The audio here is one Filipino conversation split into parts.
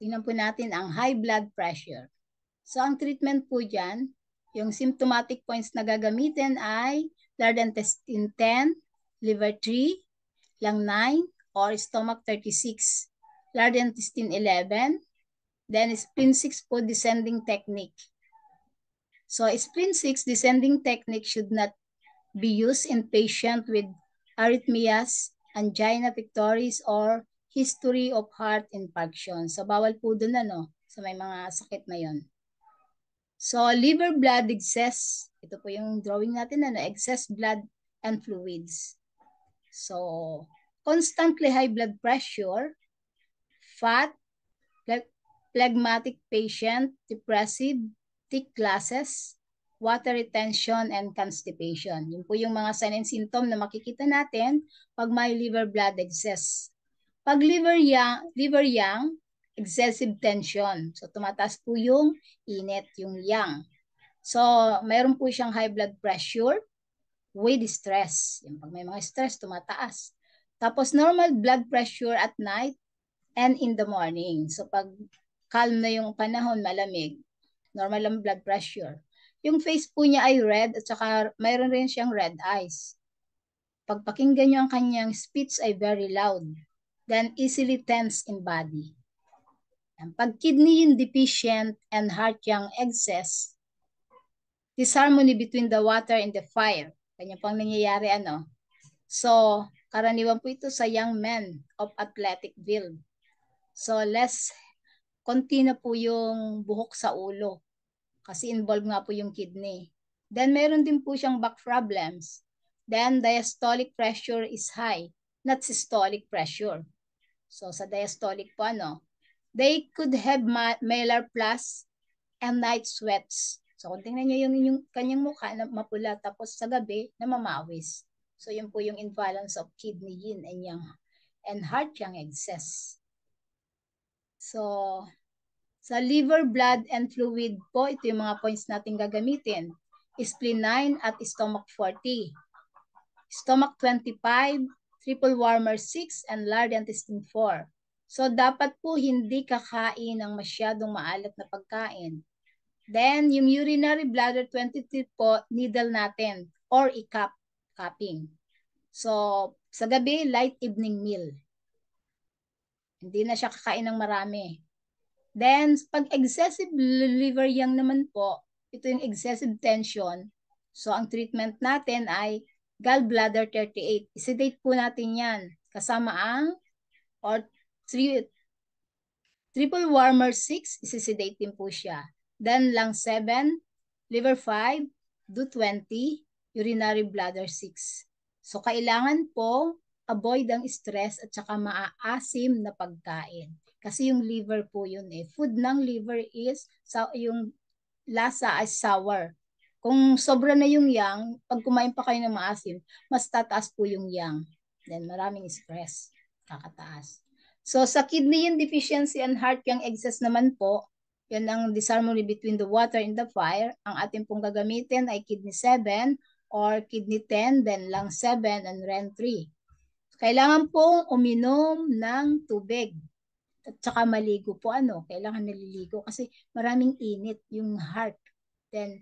Tingnan po natin ang high blood pressure. So, ang treatment po dyan, yung symptomatic points na gagamitin ay large intestine 10, liver 3, lung 9, or stomach 36, large intestine 11, then spleen 6 po descending technique. So, spleen 6 descending technique should not be used in patient with arrhythmias, angina pectoris, or history of heart infarction. So, bawal po dun sa may mga sakit na yon. So, liver blood excess. Ito po yung drawing natin excess blood and fluids. So, constantly high blood pressure, fat, phlegmatic patient, depressive, thick glasses, water retention, and constipation. Yun po yung mga sign and symptom na makikita natin pag may liver blood excess. Pag liver yang, excessive tension. So, tumataas po yung init, yung yang. So, mayroon po siyang high blood pressure with stress. Yung pag may mga stress, tumataas. Tapos, normal blood pressure at night and in the morning. So, pag calm na yung panahon, malamig, normal lang blood pressure. Yung face po niya ay red at saka mayroon rin siyang red eyes. Pag pakinggan niyo ang kanyang speech ay very loud. Then easily tense in body. Pag kidney deficient and heart yang excess, disharmony between the water and the fire. Kanya pang nangyayari So, karaniwan po ito sa young men of athletic build. So, less konti na po yung buhok sa ulo kasi involved nga po yung kidney. Then, meron din po siyang back problems. Then, diastolic pressure is high, not systolic pressure. So, sa diastolic po, they could have malar plus and night sweats. So, kung tingnan nyo yung kanyang mukha na mapula, tapos sa gabi, na mamawis. So, yun po yung imbalance of kidney yin and yang and heart yang excess. So, sa liver, blood, and fluid po, ito yung mga points natin gagamitin. Spleen 9 at stomach 40. Stomach 25, triple warmer 6, and large intestine 4. So, dapat po hindi kakain ng masyadong maalat na pagkain. Then, yung urinary bladder 23 po, needle natin or cupping. So, sa gabi, light evening meal. Hindi na siya kakain ng marami. Then, pag excessive liver yang naman po, ito yung excessive tension. So, ang treatment natin ay gallbladder 38. Isedate po natin yan. Kasama ang triple warmer 6, isisedate din po siya. Then, lung 7, liver 5, do 20, urinary bladder 6. So, kailangan po avoid ang stress at saka maaasim na pagkain. Kasi yung liver po yun Food ng liver is, yung lasa ay sour. Kung sobra na yung yang, pag kumain pa kayo ng maasim, mas tataas po yung yang. Then maraming stress, kakataas. So sa kidney yung deficiency and heart yang excess naman po, yan ang disharmony between the water and the fire. Ang ating pong gagamitin ay kidney 7 or kidney 10, then lung 7 and ren 3. Kailangan pong uminom ng tubig. At saka maligo po kailangan naliligo kasi maraming init yung heart. Then,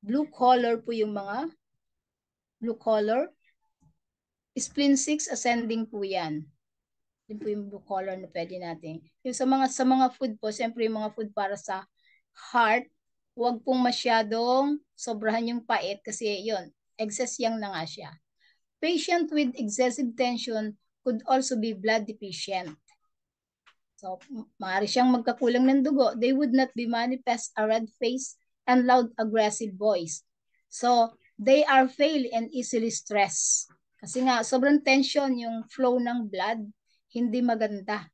blue color po yung mga blue color. Spleen 6 ascending po yan. Yun po yung blue color na pwede natin. Yung sa mga food po, siyempre yung mga food para sa heart, huwag pong masyadong sobrahan yung pait kasi yun, excess yang na nga siya. Patient with excessive tension could also be blood deficient. So, maaari siyang magkakulang ng dugo. They would not be manifest a red face and loud aggressive voice. So, they are fail and easily stressed. Kasi nga, sobrang tension yung flow ng blood, hindi maganda.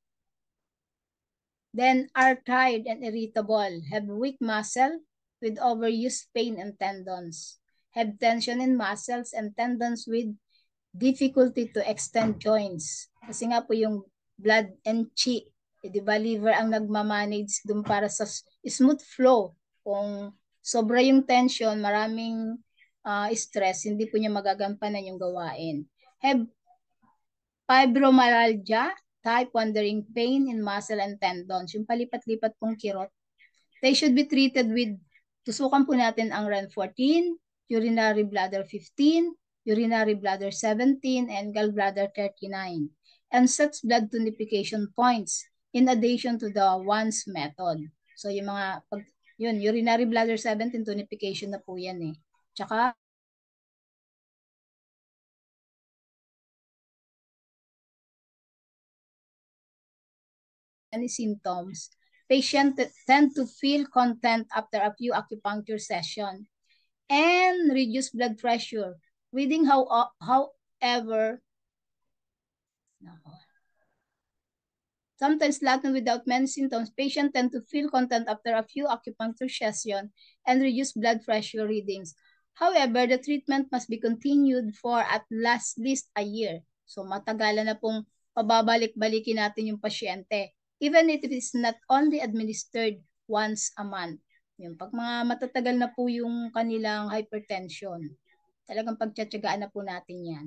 Then, are tired and irritable, have weak muscle with overuse pain and tendons, have tension in muscles and tendons with difficulty to extend joints. Kasi nga po yung blood and chi, di ba liver ang nagmamanage dun para sa smooth flow. Kung sobra yung tension, maraming stress, hindi po niya magagampanan yung gawain. Have fibromyalgia, type wandering pain in muscle and tendons, yung palipat-lipat pong kirot. They should be treated with, tusukan po natin ang RAN14, urinary bladder 15, urinary bladder 17, and gallbladder 39, and such blood tonification points in addition to the ONCE method. So yung mga, yun, urinary bladder 17 tonification na po yan eh. Tsaka, any symptoms, patients tend to feel content after a few acupuncture sessions and reduce blood pressure. Reading however, sometimes Latin without many symptoms, patients tend to feel content after a few acupuncture sessions and reduce blood pressure readings. However, the treatment must be continued for at least a year. So matagalan na pong pababalik-balikin natin yung pasyente. Even if it is not only administered once a month. Yung pag mga matatagal na po yung kanilang hypertension, talagang pagtsatsagaan na po natin yan.